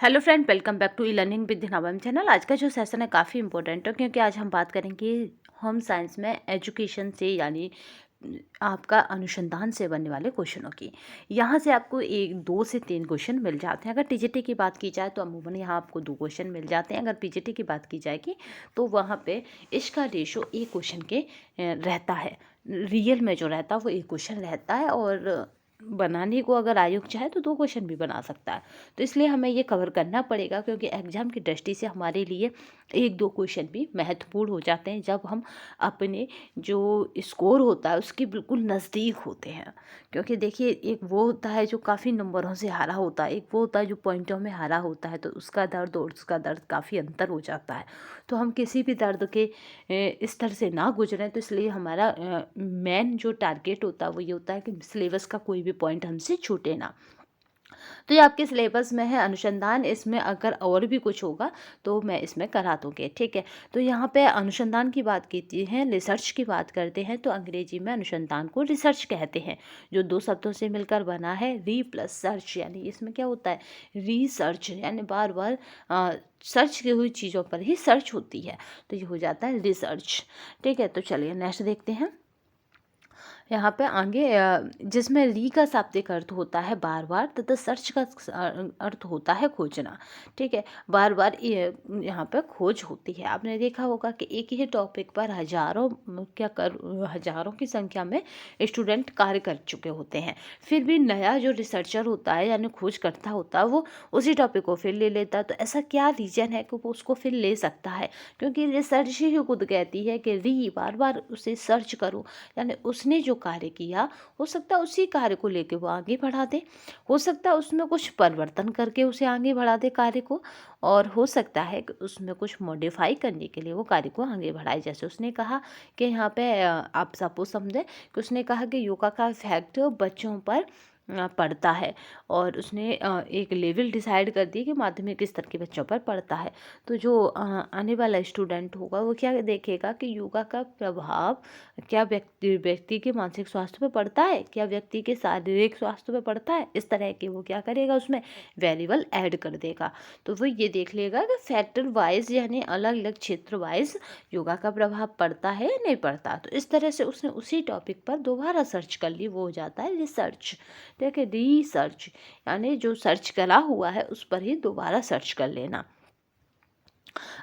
Hello friend, welcome back to e learning with Navam channel. आज का जो सेशन है काफ़ी इंपॉर्टेंट है, क्योंकि आज हम बात करेंगे होम साइंस में एजुकेशन से, यानी आपका अनुसंधान से बनने वाले क्वेश्चनों की। यहाँ से आपको 1 2 से 3 क्वेश्चन मिल जाते हैं। अगर टीजीटी की बात की जाए तो अमूमन यहाँ आपको 2 क्वेश्चन मिल जाते हैं। अगर पीजीटी की बात की जाएगी तो वहाँ पे इसका रेशो 1 क्वेश्चन के रहता है। रियल में जो रहता है वो 1 क्वेश्चन रहता है, और बनाने को अगर आयोग चाहे तो 2 क्वेश्चन भी बना सकता है। तो इसलिए हमें ये कवर करना पड़ेगा, क्योंकि एग्ज़ाम की दृष्टि से हमारे लिए 1 2 क्वेश्चन भी महत्वपूर्ण हो जाते हैं जब हम अपने जो स्कोर होता है उसके बिल्कुल नज़दीक होते हैं। क्योंकि देखिए, एक वो होता है जो काफ़ी नंबरों से हारा होता है, एक वो होता है जो पॉइंटों में हारा होता है, तो उसका दर्द और उसका दर्द काफ़ी अंतर हो जाता है। तो हम किसी भी दर्द के स्तर से ना गुजरें, तो इसलिए हमारा मेन जो टारगेट होता है वो ये होता है कि सिलेबस का कोई भी पॉइंट हमसे छूटे ना। तो ये आपके सिलेबस में है अनुसंधान। इसमें अगर और भी कुछ होगा तो मैं इसमें करा दूँगी, ठीक है। तो यहाँ पे अनुसंधान की बात की है, रिसर्च की बात करते हैं, तो अंग्रेजी में अनुसंधान को रिसर्च कहते हैं, जो 2 शब्दों से मिलकर बना है, री प्लस सर्च। यानी इसमें क्या होता है, रिसर्च यानी बार बार सर्च की हुई चीज़ों पर ही सर्च होती है, तो ये हो जाता है रिसर्च, ठीक है। तो चलिए नेक्स्ट देखते हैं। यहाँ पे आगे जिसमें री का शाब्दिक अर्थ होता है बार बार, तथा सर्च का अर्थ होता है खोजना, ठीक है। बार बार यहाँ पे खोज होती है। आपने देखा होगा कि एक ही टॉपिक पर हजारों की संख्या में स्टूडेंट कार्य कर चुके होते हैं, फिर भी नया जो रिसर्चर होता है यानी खोजकर्ता होता है वो उसी टॉपिक को फिर ले लेता है। तो ऐसा क्या रीजन है कि वो उसको फिर ले सकता है? क्योंकि रिसर्च ही खुद कहती है कि री बार बार उसे सर्च करो, यानी उसने जो कार्य किया हो सकता है उसी कार्य को लेके वो आगे बढ़ा दे, हो सकता है उसमें कुछ परिवर्तन करके उसे आगे बढ़ा दे कार्य को, और हो सकता है कि उसमें कुछ मॉडिफाई करने के लिए वो कार्य को आगे बढ़ाए। जैसे उसने कहा कि यहाँ पे आप सपोज समझें कि उसने कहा कि योगा का इफेक्ट बच्चों पर पड़ता है, और उसने एक लेवल डिसाइड कर दी कि माध्यमिक स्तर के बच्चों पर पड़ता है। तो जो आने वाला स्टूडेंट होगा वो क्या देखेगा कि योगा का प्रभाव क्या व्यक्ति के मानसिक स्वास्थ्य पे पड़ता है, क्या व्यक्ति के शारीरिक स्वास्थ्य पे पड़ता है, इस तरह के वो क्या करेगा, उसमें वेरिएबल ऐड कर देगा। तो वो ये देख लेगा कि फैक्टर वाइज यानी अलग अलग क्षेत्र वाइज योगा का प्रभाव पड़ता है या नहीं पड़ता। तो इस तरह से उसने उसी टॉपिक पर दोबारा सर्च कर ली, वो हो जाता है रिसर्च। देखिए, रिसर्च यानी जो सर्च करा हुआ है उस पर ही दोबारा सर्च कर लेना।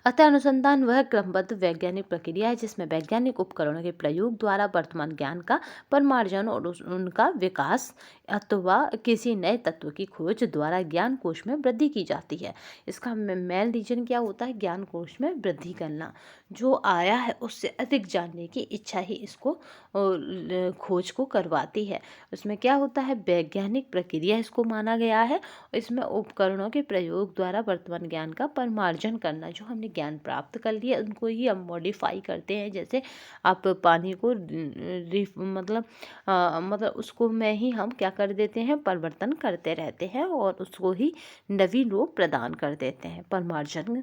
अतः अनुसंधान वह क्रमबद्ध वैज्ञानिक प्रक्रिया है जिसमें वैज्ञानिक उपकरणों के प्रयोग द्वारा वर्तमान ज्ञान का परमार्जन और उनका विकास अथवा किसी नए तत्व की खोज द्वारा ज्ञान कोश में वृद्धि की जाती है। इसका मेन रीजन क्या होता है, ज्ञान कोश में वृद्धि करना। जो आया है उससे अधिक जानने की इच्छा ही इसको खोज को करवाती है। उसमें क्या होता है, वैज्ञानिक प्रक्रिया इसको माना गया है। इसमें उपकरणों के प्रयोग द्वारा वर्तमान ज्ञान का परमार्जन करना, जो हमने ज्ञान प्राप्त कर लिया उनको ही हम मॉडिफाई करते हैं। जैसे आप पानी को मतलब उसको में ही हम क्या कर देते हैं, परिवर्तन करते रहते हैं और उसको ही नवीन रूप प्रदान कर देते हैं, परमार्जन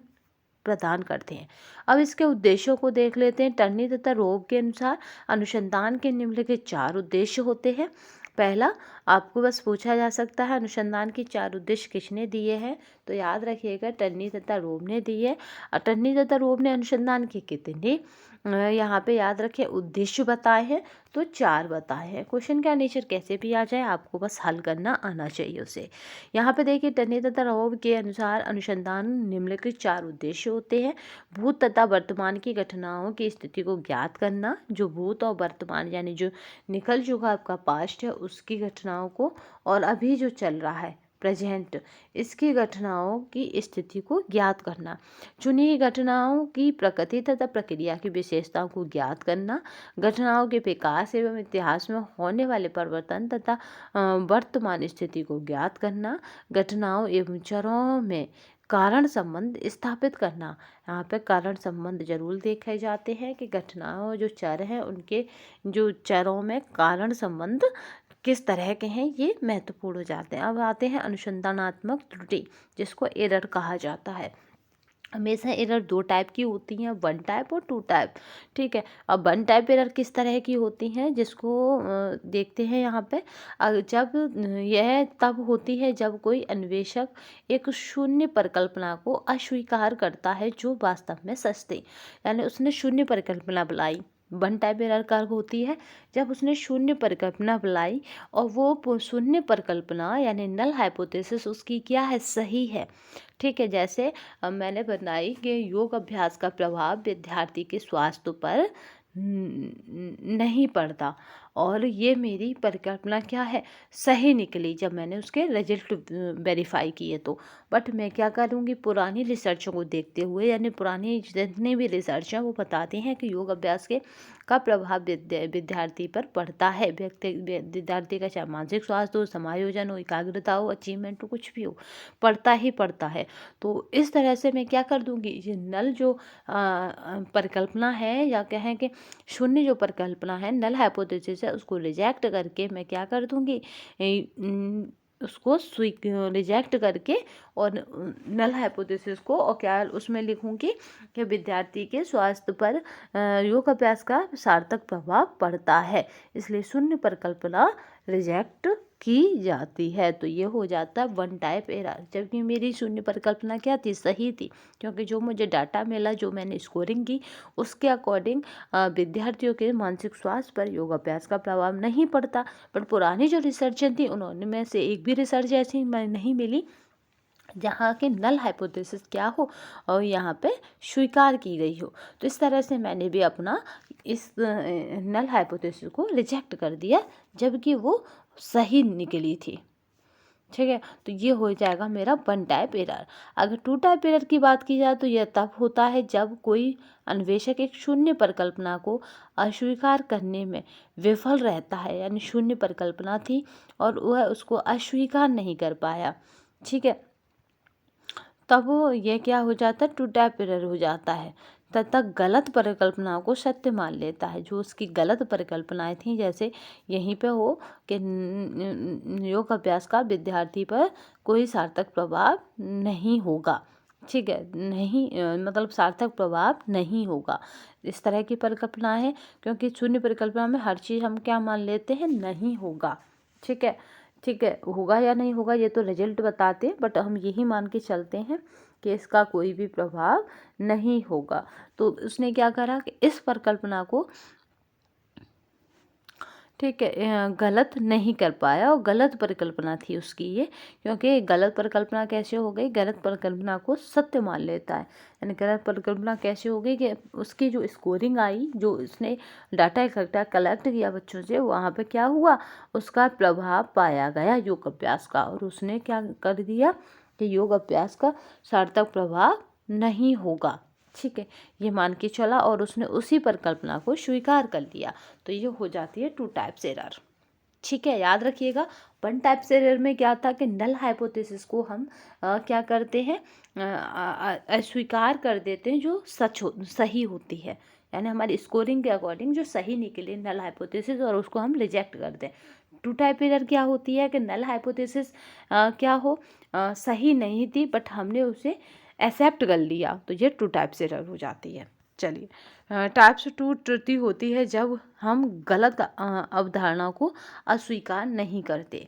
प्रदान करते हैं। अब इसके उद्देश्यों को देख लेते हैं। टर्नी तथा रोब के अनुसार अनुसंधान के निम्नलिखित 4 उद्देश्य होते हैं। पहला, आपको बस पूछा जा सकता है अनुसंधान के 4 उद्देश्य किसने दिए हैं, तो याद रखिएगा टर्नी तथा रोब ने दिए। टर्नी तथा रोब ने अनुसंधान के कितने यहाँ पे याद रखें उद्देश्य बताए हैं, तो 4 बताए हैं। क्वेश्चन का नेचर कैसे भी आ जाए, आपको बस हल करना आना चाहिए उसे। यहाँ पे देखिए, टर्नी तथा रोब के अनुसार अनुसंधान निम्नलिखित 4 उद्देश्य होते हैं। भूत तथा वर्तमान की घटनाओं की स्थिति को ज्ञात करना, जो भूत और वर्तमान यानी जो निकल चुका आपका पास्ट है उसकी घटनाओं को, और अभी जो चल रहा है प्रेजेंट, इसकी घटनाओं की स्थिति को ज्ञात करना। चुनी हुई घटनाओं की प्रकृति तथा प्रक्रिया की विशेषताओं को ज्ञात करना। घटनाओं के विकास एवं इतिहास में होने वाले परिवर्तन तथा वर्तमान स्थिति को ज्ञात करना। घटनाओं एवं चरों में कारण संबंध स्थापित करना। यहाँ पे कारण संबंध जरूर देखे जाते हैं कि घटनाओं जो चर हैं उनके जो चरों में कारण संबंध किस तरह के हैं, ये महत्वपूर्ण हो जाते हैं। अब आते हैं अनुसंधानात्मक त्रुटि, जिसको एरर कहा जाता है। हमेशा एरर दो टाइप की होती हैं, वन टाइप और टू टाइप। ठीक है, अब वन टाइप एरर किस तरह की होती हैं, जिसको देखते हैं यहाँ पे। जब यह तब होती है जब कोई अन्वेषक एक शून्य परिकल्पना को अस्वीकार करता है जो वास्तव में सच थी। यानी उसने शून्य परिकल्पना बुलाई। वन टाइप एरर कब होती है, जब उसने शून्य परिकल्पना बुलाई और वो शून्य परिकल्पना यानी नल हाइपोथेसिस उसकी क्या है, सही है। ठीक है, जैसे मैंने बताई कि योग अभ्यास का प्रभाव विद्यार्थी के स्वास्थ्य पर नहीं पड़ता, और ये मेरी परिकल्पना क्या है, सही निकली जब मैंने उसके रिजल्ट वेरीफाई किए तो। बट मैं क्या करूँगी, पुरानी रिसर्चों को देखते हुए, यानी पुरानी जितने भी रिसर्च हैं वो बताती हैं कि योग अभ्यास के का प्रभाव विद्यार्थी पर पड़ता है। विद्यार्थी का चाहे मानसिक स्वास्थ्य हो, समायोजन हो, एकाग्रता हो, अचीवमेंट हो, कुछ भी हो, पड़ता ही पड़ता है। तो इस तरह से मैं क्या कर दूंगी, ये नल जो परिकल्पना है, या कहें कि शून्य जो परिकल्पना है, नल हाइपोथेसिस है, उसको रिजेक्ट करके मैं क्या कर दूंगी, उसको रिजेक्ट करके और नल हाइपोथेसिस को, और क्या उसमें लिखूंगी कि विद्यार्थी के स्वास्थ्य पर योग अभ्यास का सार्थक प्रभाव पड़ता है, इसलिए शून्य परिकल्पना रिजेक्ट की जाती है। तो ये हो जाता है वन टाइप एरर, जबकि मेरी शून्य परिकल्पना क्या थी, सही थी, क्योंकि जो मुझे डाटा मिला, जो मैंने स्कोरिंग की, उसके अकॉर्डिंग विद्यार्थियों के मानसिक स्वास्थ्य पर योग अभ्यास का प्रभाव नहीं पड़ता। पर पुरानी जो रिसर्च थी, उन्होंने में से एक भी रिसर्च ऐसी नहीं मिली जहाँ के नल हाइपोथेसिस क्या हो और यहाँ पे स्वीकार की गई हो। तो इस तरह से मैंने भी अपना इस नल हाइपोथेसिस को रिजेक्ट कर दिया, जबकि वो सही निकली थी। ठीक है, तो ये हो जाएगा मेरा वन टाइप एरर। अगर टू टाइप एरर की बात की जाए तो यह तब होता है जब कोई अन्वेषक एक शून्य परिकल्पना को अस्वीकार करने में विफल रहता है, यानी शून्य परिकल्पना थी और वह उसको अस्वीकार नहीं कर पाया। ठीक है, तब ये क्या हो जाता है, टू टाइप एरर हो जाता है, तथा गलत परिकल्पनाओं को सत्य मान लेता है। जो उसकी गलत परिकल्पनाएं थी, जैसे यहीं पे हो कि योग अभ्यास का विद्यार्थी पर कोई सार्थक प्रभाव नहीं होगा। ठीक है, नहीं मतलब सार्थक प्रभाव नहीं होगा, इस तरह की परिकल्पना है, क्योंकि शून्य परिकल्पना में हर चीज़ हम क्या मान लेते हैं, नहीं होगा। ठीक है, ठीक है, होगा या नहीं होगा ये तो रिजल्ट बताते, बट हम यही मान के चलते हैं कि इसका कोई भी प्रभाव नहीं होगा। तो उसने क्या करा कि इस परिकल्पना को, ठीक है, गलत नहीं कर पाया, और गलत परिकल्पना थी उसकी ये, क्योंकि गलत परिकल्पना कैसे हो गई, गलत परिकल्पना को सत्य मान लेता है। यानी गलत परिकल्पना कैसे हो गई कि उसकी जो स्कोरिंग आई, जो उसने डाटा इकट्ठा कलेक्ट किया बच्चों से, वहाँ पे क्या हुआ, उसका प्रभाव पाया गया योग अभ्यास का, और उसने क्या कर दिया कि योग अभ्यास का सार्थक प्रभाव नहीं होगा। ठीक है, ये मान के चला और उसने उसी परिकल्पना को स्वीकार कर लिया। तो ये हो जाती है टू टाइप्स एरर। ठीक है, याद रखिएगा, वन टाइप्स एरर में क्या था कि नल हाइपोथेसिस को हम क्या करते हैं, अस्वीकार कर देते हैं जो सही होती है, यानी हमारी स्कोरिंग के अकॉर्डिंग जो सही निकले नल हाइपोथेसिस, और उसको हम रिजेक्ट कर दें। टू टाइप एरर क्या होती है कि नल हाइपोथेसिस क्या हो, सही नहीं थी, बट हमने उसे एक्सेप्ट कर लिया, तो ये टू टाइप्स एरर हो जाती है। चलिए, टाइप्स टू त्रुटि होती है जब हम गलत अवधारणा को अस्वीकार नहीं करते।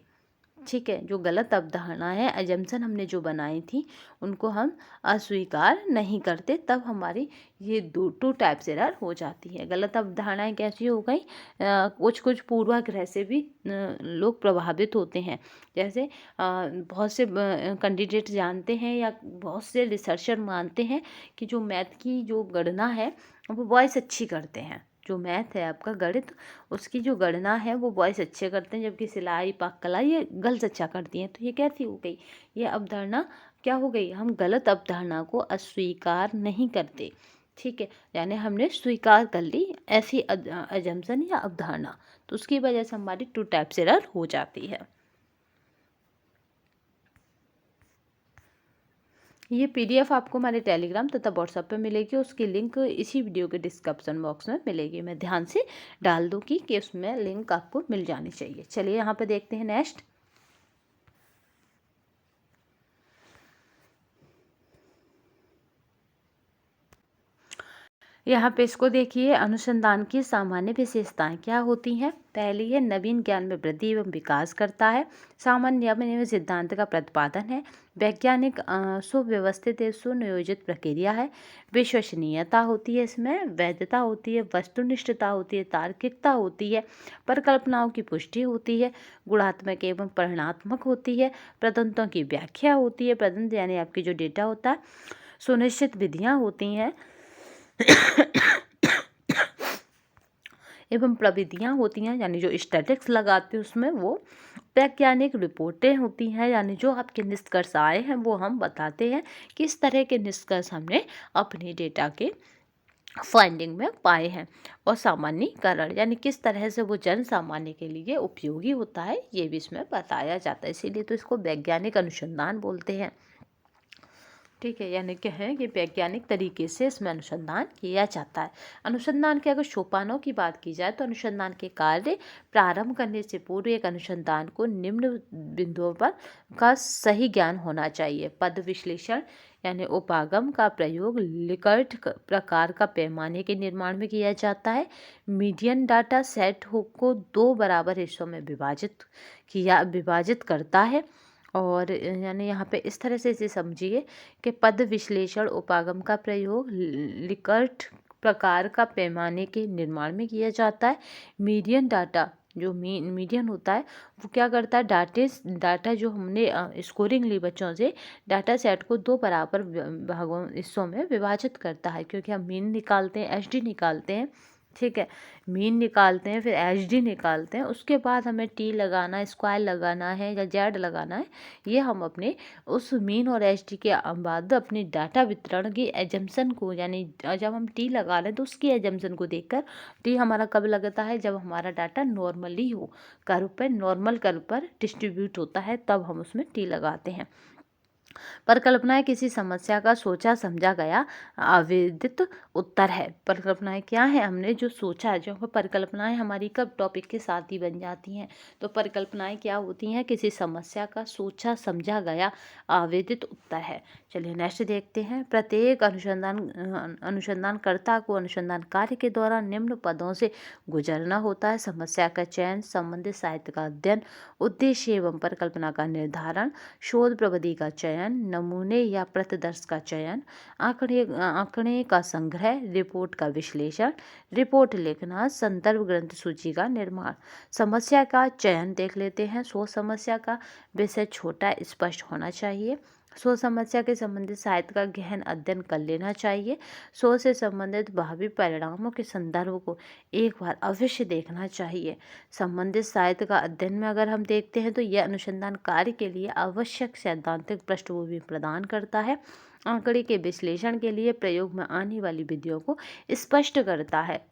ठीक है, जो गलत अवधारणा है, एजम्पशन हमने जो बनाई थी, उनको हम अस्वीकार नहीं करते, तब हमारी ये टू टाइप्स एरर हो जाती है। गलत अवधारणाएं कैसी हो गई, कुछ कुछ पूर्वाग्रह से भी लोग प्रभावित होते हैं। जैसे बहुत से कैंडिडेट जानते हैं या बहुत से रिसर्चर मानते हैं कि जो मैथ की जो गणना है वो बॉयज़ अच्छी करते हैं। जो मैथ है आपका गणित, उसकी जो गणना है वो बॉयज़ अच्छे करते हैं, जबकि सिलाई पाक कला ये गर्ल्स अच्छा करती हैं। तो ये कैसी हो गई, ये अवधारणा क्या हो गई, हम गलत अवधारणा को अस्वीकार नहीं करते। ठीक है, यानी हमने स्वीकार कर ली ऐसी अजम्पशन या अवधारणा, तो उसकी वजह से हमारी टू टाइप्स एरर हो जाती है। ये पीडीएफ आपको हमारे टेलीग्राम तथा व्हाट्सएप पे मिलेगी, उसकी लिंक इसी वीडियो के डिस्क्रिप्शन बॉक्स में मिलेगी। मैं ध्यान से डाल दूँगी कि उसमें लिंक आपको मिल जानी चाहिए। चलिए यहाँ पे देखते हैं नेक्स्ट। यहाँ पे इसको देखिए, अनुसंधान की सामान्य विशेषताएं क्या होती हैं। पहली है नवीन ज्ञान में वृद्धि एवं विकास करता है। सामान्य नियम एवं सिद्धांत का प्रतिपादन है। वैज्ञानिक सुव्यवस्थित एवं सुनियोजित प्रक्रिया है। विश्वसनीयता होती है, इसमें वैधता होती है, वस्तुनिष्ठता होती है, तार्किकता होती है, परिकल्पनाओं की पुष्टि होती है, गुणात्मक एवं परिणात्मक होती है, प्रदत्तों की व्याख्या होती है। प्रदत्त यानी आपकी जो डेटा होता है, सुनिश्चित विधियाँ होती हैं एवं प्रविधियाँ होती हैं, यानी जो स्टैटिक्स लगाते हैं उसमें वो वैज्ञानिक रिपोर्टें होती हैं, यानी जो आपके निष्कर्ष आए हैं वो हम बताते हैं किस तरह के निष्कर्ष हमने अपने डेटा के फाइंडिंग में पाए हैं। और सामान्यीकरण यानी किस तरह से वो जन सामान्य के लिए उपयोगी होता है, ये भी इसमें बताया जाता है, इसीलिए तो इसको वैज्ञानिक अनुसंधान बोलते हैं। ठीक है, यानी क्या है कि वैज्ञानिक तरीके से इसमें अनुसंधान किया जाता है। अनुसंधान के अगर सोपानों की बात की जाए तो अनुसंधान के कार्य प्रारंभ करने से पूर्व एक अनुसंधान को निम्न बिंदुओं पर का सही ज्ञान होना चाहिए। पद विश्लेषण यानी उपागम का प्रयोग लिकर्ट प्रकार का पैमाने के निर्माण में किया जाता है। मीडियन डाटा सेट को 2 बराबर हिस्सों में विभाजित करता है। और यानी यहाँ पे इस तरह से इसे समझिए कि पद विश्लेषण उपागम का प्रयोग लिकर्ट प्रकार का पैमाने के निर्माण में किया जाता है। मीडियन डाटा जो मीडियन होता है वो क्या करता है, डाटा जो हमने स्कोरिंग ली बच्चों से, डाटा सेट को 2 बराबर भागों हिस्सों में विभाजित करता है, क्योंकि हम मीन निकालते हैं, एचडी निकालते हैं। ठीक है, मीन निकालते हैं, फिर एचडी निकालते हैं, उसके बाद हमें टी लगाना, स्क्वायर लगाना है या जेड लगाना है। ये हम अपने उस मीन और एचडी के बाद अपने डाटा वितरण की एजम्पशन को, यानी जब हम टी लगा रहे हैं तो उसकी एजम्पशन को देखकर, टी हमारा कब लगता है, जब हमारा डाटा नॉर्मली हो, कर्व पर, नॉर्मल कर्व पर डिस्ट्रीब्यूट होता है, तब हम उसमें टी लगाते हैं। परिकल्पनाएं किसी समस्या का सोचा समझा गया आवेदित उत्तर है। परिकल्पनाएं क्या है, हमने जो सोचा है, जो परिकल्पनाएं हमारी कब टॉपिक के साथ ही बन जाती हैं। तो परिकल्पनाएं क्या होती हैं, किसी समस्या का सोचा समझा गया आवेदित उत्तर है। चलिए नेक्स्ट देखते हैं। प्रत्येक अनुसंधानकर्ता को अनुसंधान कार्य के दौरान निम्न पदों से गुजरना होता है। समस्या का चयन, संबंधित साहित्य का अध्ययन, उद्देश्य एवं परिकल्पना का निर्धारण, शोध प्रविधि का चयन, नमूने या प्रतिदर्श का चयन, आंकड़े का संग्रह, रिपोर्ट का विश्लेषण, रिपोर्ट लिखना, संदर्भ ग्रंथ सूची का निर्माण। समस्या का चयन देख लेते हैं। सोच समस्या का विषय छोटा स्पष्ट होना चाहिए। सोच समस्या के संबंधित साहित्य का गहन अध्ययन कर लेना चाहिए। सोच से संबंधित भावी परिणामों के संदर्भ को एक बार अवश्य देखना चाहिए। संबंधित साहित्य का अध्ययन में अगर हम देखते हैं तो यह अनुसंधान कार्य के लिए आवश्यक सैद्धांतिक पृष्ठभूमि प्रदान करता है। आंकड़े के विश्लेषण के लिए प्रयोग में आने वाली विधियों को स्पष्ट करता है।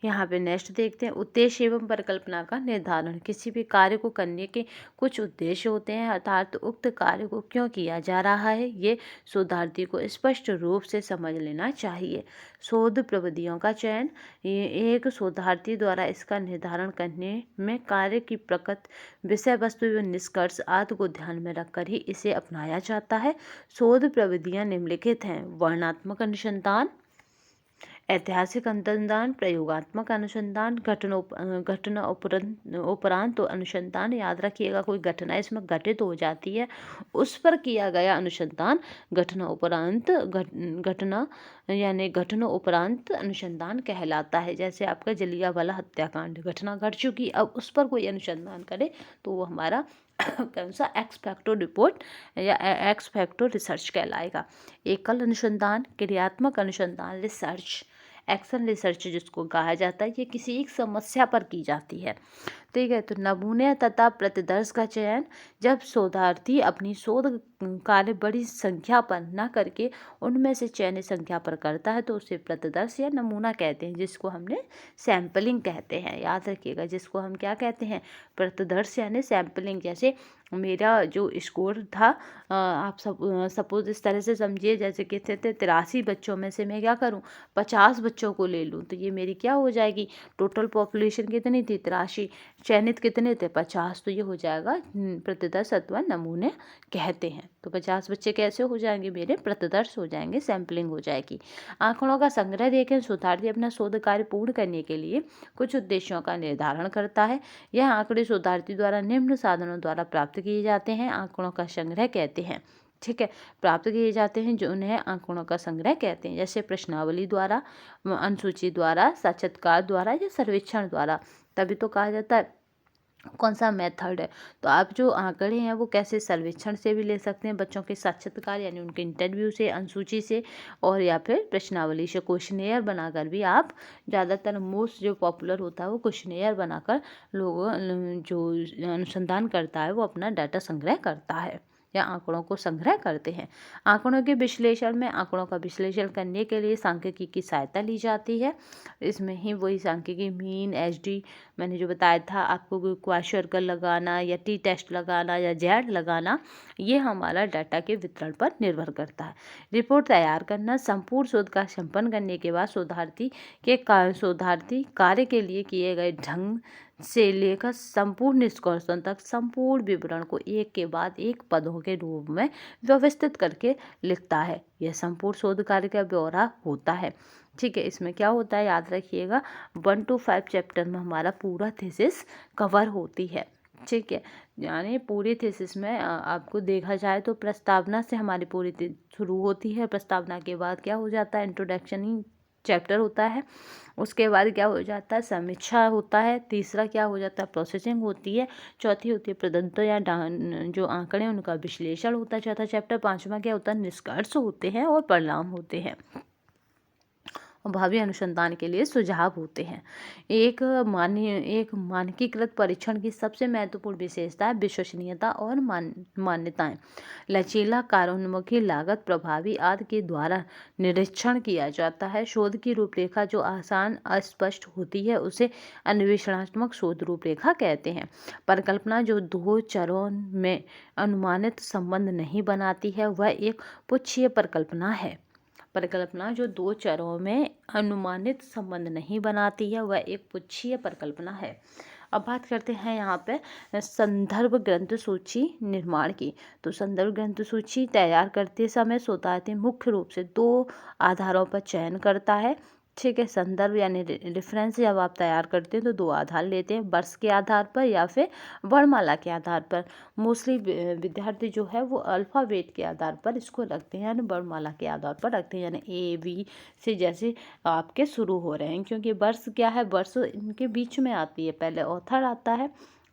यहाँ पे नेक्स्ट देखते हैं। उद्देश्य एवं परिकल्पना का निर्धारण। किसी भी कार्य को करने के कुछ उद्देश्य होते हैं, अर्थात उक्त कार्य को क्यों किया जा रहा है, ये शोधार्थी को स्पष्ट रूप से समझ लेना चाहिए। शोध प्रविधियों का चयन। ये एक शोधार्थी द्वारा इसका निर्धारण करने में कार्य की प्रकृति, विषय वस्तु एवं निष्कर्ष आदि को ध्यान में रखकर ही इसे अपनाया जाता है। शोध प्रविधियाँ निम्नलिखित हैं। वर्णनात्मक अनुसंधान, ऐतिहासिक अनुसंधान, प्रयोगात्मक अनुसंधान, घटना उपरांत तो अनुसंधान, याद रखिएगा कोई घटना इसमें घटित हो जाती है उस पर किया गया अनुसंधान घटना उपरांत अनुसंधान कहलाता है। जैसे आपका जलियांवाला हत्याकांड, घटना घट चुकी, अब उस पर कोई अनुसंधान करे तो वो हमारा कौन सा एक्स फैक्टो रिपोर्ट या एक्स फैक्टो रिसर्च कहलाएगा। एकल अनुसंधान, क्रियात्मक अनुसंधान, रिसर्च, एक्शन रिसर्च जिसको कहा जाता है, ये किसी एक समस्या पर की जाती है। ठीक है, तो नमूने तथा प्रतिदर्श का चयन। जब शोधार्थी अपनी शोध कार्य बड़ी संख्या पर न करके उनमें से चयनित संख्या पर करता है तो उसे प्रतिदर्श या नमूना कहते हैं, जिसको हमने सैंपलिंग कहते हैं। याद रखिएगा, जिसको हम क्या कहते हैं, प्रतिदर्श यानी सैंपलिंग। जैसे मेरा जो स्कोर था, आप सब सपोज़ इस तरह से समझिए, जैसे कहते थे 83 बच्चों में से मैं क्या करूं, 50 बच्चों को ले लूं, तो ये मेरी क्या हो जाएगी, टोटल पॉपुलेशन कितनी थी 83, चयनित कितने थे 50, तो ये हो जाएगा प्रतिदर्श अथवा नमूने कहते हैं। तो 50 बच्चे कैसे हो जाएंगे, मेरे प्रतिदर्श हो जाएंगे, सैम्पलिंग हो जाएगी। आंकड़ों का संग्रह देखें, शोधार्थी अपना शोध कार्य पूर्ण करने के लिए कुछ उद्देश्यों का निर्धारण करता है। यह आंकड़े शोधार्थी द्वारा निम्न साधनों द्वारा प्राप्त किए जाते हैं, आंकड़ों का संग्रह कहते हैं। ठीक है, प्राप्त किए जाते हैं जो उन्हें आंकड़ों का संग्रह कहते हैं, जैसे प्रश्नावली द्वारा, अनुसूची द्वारा, साक्षात्कार द्वारा या सर्वेक्षण द्वारा। तभी तो कहा जाता है कौन सा मेथड है। तो आप जो आंकड़े हैं वो कैसे, सर्वेक्षण से भी ले सकते हैं, बच्चों के साक्षात्कार यानी उनके इंटरव्यू से, अनुसूची से, और या फिर प्रश्नावली से क्वेश्चनेयर बनाकर भी आप, ज़्यादातर मोस्ट जो पॉपुलर होता है वो क्वेश्चनेयर बनाकर लोगों जो अनुसंधान करता है वो अपना डाटा संग्रह करता है या आंकड़ों को संग्रह करते हैं। आंकड़ों के विश्लेषण में, आंकड़ों का विश्लेषण करने के लिए सांख्यिकी की सहायता ली जाती है। इसमें ही वही सांख्यिकी मीन, एसडी, मैंने जो बताया था आपको, क्वाश सर्कल लगाना या टी टेस्ट लगाना या जेड लगाना, ये हमारा डाटा के वितरण पर निर्भर करता है। रिपोर्ट तैयार करना, संपूर्ण शोध का संपन्न करने के बाद शोधार्थी कार्य के लिए किए गए ढंग से लेकर संपूर्ण निष्कर्षण तक संपूर्ण विवरण को एक के बाद एक पदों के रूप में व्यवस्थित करके लिखता है। यह संपूर्ण शोध कार्य का ब्यौरा होता है। ठीक है, इसमें क्या होता है याद रखिएगा, 1 to 5 चैप्टर में हमारा पूरा थीसिस कवर होती है। ठीक है, यानी पूरी थीसिस में आपको देखा जाए तो प्रस्तावना से हमारी पूरी शुरू होती है। प्रस्तावना के बाद क्या हो जाता है, इंट्रोडक्शन ही चैप्टर होता है। उसके बाद क्या हो जाता है, समीक्षा होता है। तीसरा क्या हो जाता है, प्रोसेसिंग होती है। चौथी होती है प्रदत्त या जो आंकड़े उनका विश्लेषण होता है, चौथा चैप्टर। पांचवा क्या होता है, निष्कर्ष होते हैं और परिणाम होते हैं और भावी अनुसंधान के लिए सुझाव होते हैं। एक मानकीकृत परीक्षण की सबसे महत्वपूर्ण विशेषता है विश्वसनीयता और मान्यताएं। लचीला, कार्योन्मुखी, लागत प्रभावी आदि के द्वारा निरीक्षण किया जाता है। शोध की रूपरेखा जो आसान अस्पष्ट होती है उसे अन्वेषणात्मक शोध रूपरेखा कहते हैं। परिकल्पना जो दो चरों में अनुमानित संबंध नहीं बनाती है वह एक पुच्छीय परिकल्पना है। परिकल्पना जो दो चरों में अनुमानित संबंध नहीं बनाती है वह एक पुच्छीय परिकल्पना है। अब बात करते हैं यहाँ पे संदर्भ ग्रंथ सूची निर्माण की। तो संदर्भ ग्रंथ सूची तैयार करते समय शोधार्थी मुख्य रूप से 2 आधारों पर चयन करता है। ठीक है, संदर्भ यानी रेफरेंस जब आप तैयार करते हैं तो 2 आधार लेते हैं, वर्ष के आधार पर या फिर वर्णमाला के आधार पर। मोस्टली विद्यार्थी जो है वो अल्फ़ाबेट के आधार पर इसको रखते हैं, यानी वर्णमाला के आधार पर रखते हैं, यानी ए बी से जैसे आपके शुरू हो रहे हैं। क्योंकि वर्ष क्या है, वर्ष इनके बीच में आती है, पहले ऑथर आता है,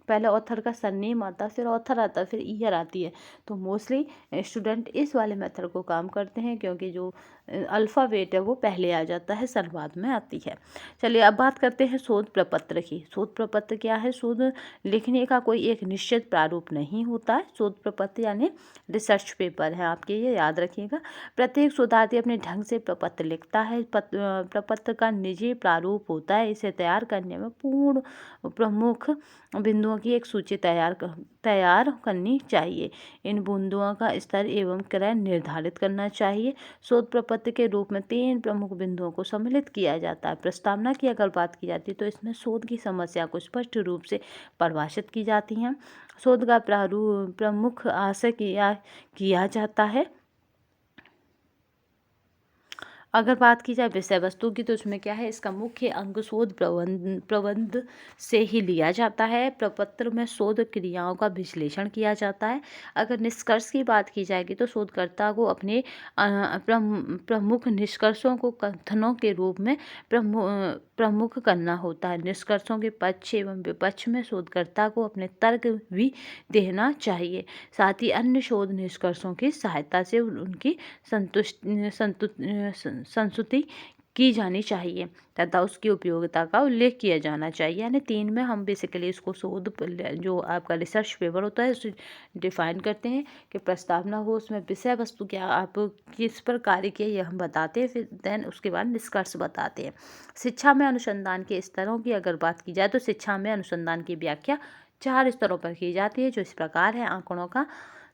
पहले ऑथर का सरनेम आता है, फिर ऑथर आता है, फिर ईयर आती है। तो मोस्टली स्टूडेंट इस वाले मेथड को काम करते हैं क्योंकि जो अल्फ़ाबेट है वो पहले आ जाता है, सन बाद में आती है। चलिए अब बात करते हैं शोध प्रपत्र की। शोध प्रपत्र क्या है, शोध लिखने का कोई एक निश्चित प्रारूप नहीं होता है। शोध प्रपत्र यानी रिसर्च पेपर है आपके, ये याद रखिएगा। प्रत्येक शोधार्थी अपने ढंग से प्रपत्र लिखता है। प्रपत्र का निजी प्रारूप होता है। इसे तैयार करने में पूर्ण प्रमुख बिंदुओं की एक सूची तैयार करनी चाहिए। इन बिंदुओं का स्तर एवं क्रय निर्धारित करना चाहिए। शोध प्रपत्र के रूप में 3 प्रमुख बिंदुओं को सम्मिलित किया जाता है। प्रस्तावना की अगर बात की जाती है तो इसमें शोध की समस्या को स्पष्ट रूप से परिभाषित की जाती हैं। शोध का प्रमुख आशय किया जाता है। अगर बात की जाए विषय वस्तु की तो उसमें क्या है, इसका मुख्य अंग शोध प्रबंध से ही लिया जाता है। प्रपत्र में शोध क्रियाओं का विश्लेषण किया जाता है। अगर निष्कर्ष की बात की जाएगी तो शोधकर्ता को अपने प्रमुख निष्कर्षों को कथनों के रूप में प्रमुख करना होता है। निष्कर्षों के पक्ष एवं विपक्ष में शोधकर्ता को अपने तर्क भी देना चाहिए। साथ ही अन्य शोध निष्कर्षों की सहायता से उनकी संस्तुति की जानी चाहिए तथा उसकी उपयोगिता का उल्लेख किया जाना चाहिए। यानी 3 में हम बेसिकली इसको शोध जो आपका रिसर्च पेपर होता है उसे डिफाइन करते हैं कि प्रस्तावना हो, उसमें विषय वस्तु क्या, आप किस पर कार्य किए ये हम बताते हैं, फिर देन उसके बाद निष्कर्ष बताते हैं। शिक्षा में अनुसंधान के स्तरों की अगर बात की जाए तो शिक्षा में अनुसंधान की व्याख्या 4 स्तरों पर की जाती है, जो इस प्रकार है। आंकड़ों का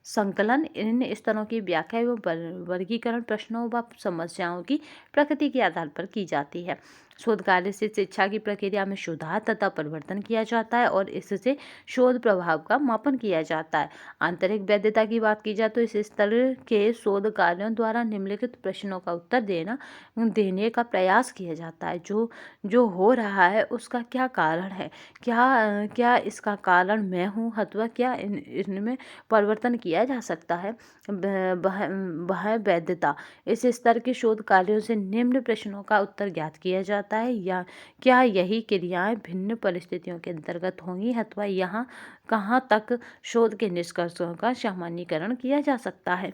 संकलन, इन स्तरों की व्याख्या एवं वर्गीकरण प्रश्नों व समस्याओं की प्रकृति के आधार पर की जाती है। शोध कार्य से शिक्षा की प्रक्रिया में सुधार तथा परिवर्तन किया जाता है और इससे शोध प्रभाव का मापन किया जाता है। आंतरिक वैधता की बात की जाए तो इस स्तर के शोध कार्यों द्वारा निम्नलिखित प्रश्नों का उत्तर देने का प्रयास किया जाता है। जो जो हो रहा है उसका क्या कारण है, क्या इसका कारण मैं हूँ, अथवा क्या इनमें परिवर्तन किया जा सकता है। वह वैधता, इस स्तर के शोध कार्यों से निम्न प्रश्नों का उत्तर ज्ञात किया जाता है। या क्या यही क्रियाएं भिन्न परिस्थितियों के अंतर्गत होंगी, अथवा यहाँ कहाँ तक शोध के निष्कर्षों का सामान्यीकरण किया जा सकता है।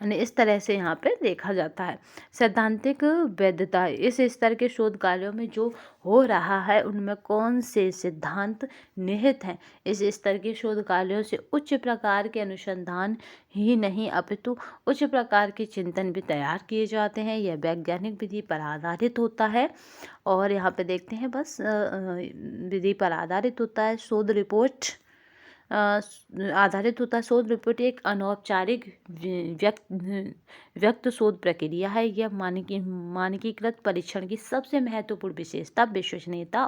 यानी इस तरह से यहाँ पे देखा जाता है। सैद्धांतिक वैधता, इस स्तर के शोध कार्यों में जो हो रहा है उनमें कौन से सिद्धांत निहित हैं। इस स्तर के शोध कार्यों से उच्च प्रकार के अनुसंधान ही नहीं अपितु उच्च प्रकार के चिंतन भी तैयार किए जाते हैं। यह वैज्ञानिक विधि पर आधारित होता है। और यहाँ पे देखते हैं बस विधि पर आधारित होता है। शोध रिपोर्ट आधारित होता है। शोध रिपोर्ट एक अनौपचारिक व्यक्त शोध प्रक्रिया है। यह मानकीकृत परीक्षण की सबसे महत्वपूर्ण विशेषता विश्वसनीयता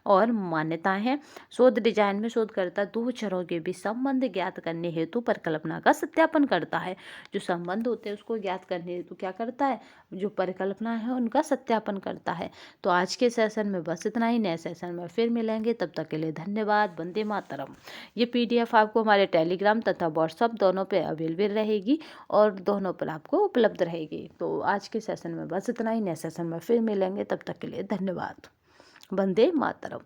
और मान्यताएं हैं। शोध डिजाइन में शोधकर्ता दो चरों के बीच संबंध ज्ञात करने हेतु परिकल्पना का सत्यापन करता है। जो संबंध होते हैं उसको ज्ञात करने हेतु क्या करता है, जो परिकल्पना है उनका सत्यापन करता है। तो आज के सेशन में बस इतना ही। नए सेशन में फिर मिलेंगे, तब तक के लिए धन्यवाद। वंदे मातरम। ये PDF आपको हमारे टेलीग्राम तथा व्हाट्सअप दोनों पे अवेलेबल रहेगी और दोनों पर आपको उपलब्ध रहेगी। तो आज के सेशन में बस इतना ही। नए सेशन में फिर मिलेंगे, तब तक के लिए धन्यवाद। वंदे मातरम।